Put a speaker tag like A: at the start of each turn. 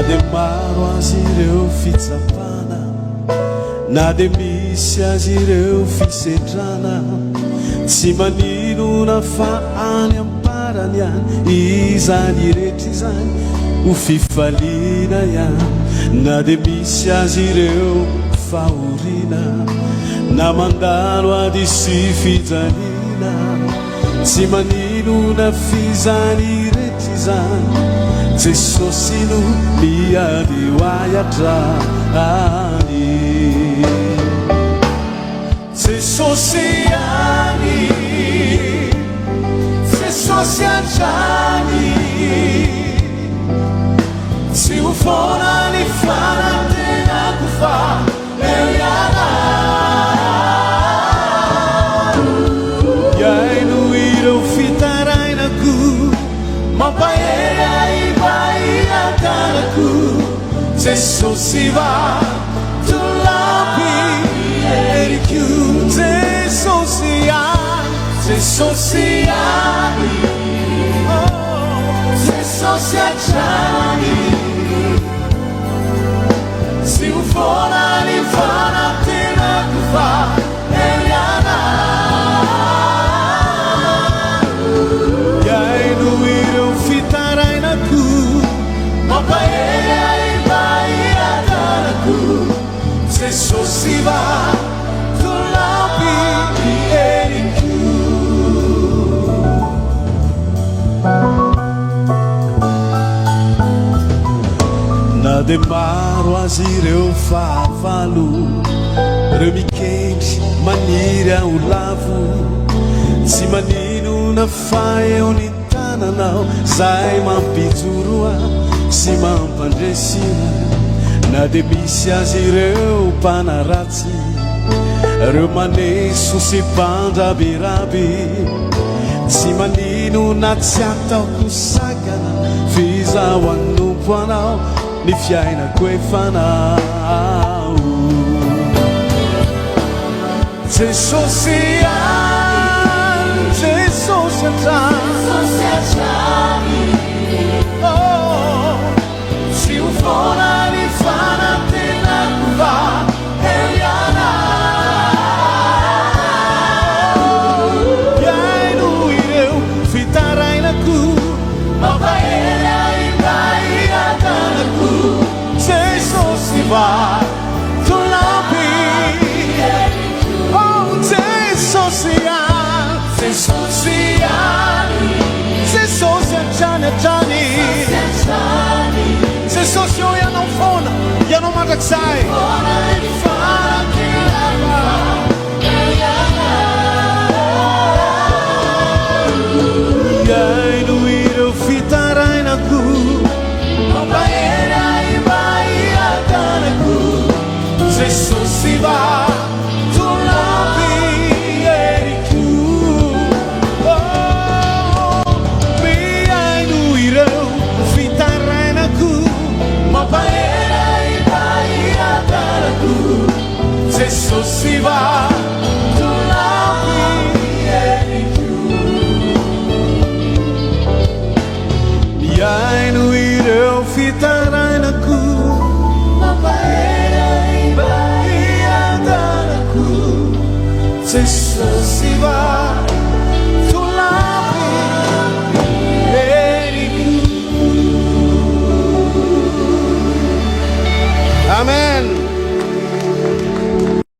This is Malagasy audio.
A: dia maro azy ireo fitsapana, na dia misy azy ireo fisedrana, tsy maninona fa any amparany any izany rehetra izany ho fifaliana ihany. Na dia misy azy ireo fahoriana, na mandalo ady sy fijaliana, tsy maninona fizany rehetra izany, Jesosy no miady ho ahiatrany. Jesosy any, Jesosy hatrany, tsy ho foana ny fanantenako fa eo ianao. Iay no ireo fitarainako, mampahery iba-iantanako. Jesosy va tolampy eriko. Jesosy any, Jesosy any, Jesosy hatrany, tsy ho foana ny fanantenako fa eo ianao. Iay no ireo fitarainako, mampahery iba-iantanako. Jesosy va tolampy eriko. Na dia maro azy ireo fahavalo, reo mikendry maniry ao lavo, tsy maninona fa eo ny tananao zay mampijoroa sy mampandresina. Na dia misy azy ireo mpanaratsy, reo maneso sy mpandrabiraby, tsy maninona tsy ataoko sagana, fizahoan'ny Nompo anao ny fiainako efanao. Jesosy any, Jesosy hatrany, tsy ho foana ny fanantenako fa eo ianao. Iay no ireo fitarainako, mampahery iba-iantanako. Jesosy va tolampy eriko. Jesosy any, Jesosy any, Jesosy hatrany, Jesosy io ianao foana, ianao mandrakizay. Iay no ireo fitarainako, mampahery iba-iantanako. Jesosy va tolampy eriko. Iay no ireo fitarainako, mampahery iba-iantanako. Jesosy va tolampy eriko. Iay no ireo fitarainako, mampahery iba-iantanako. Jesosy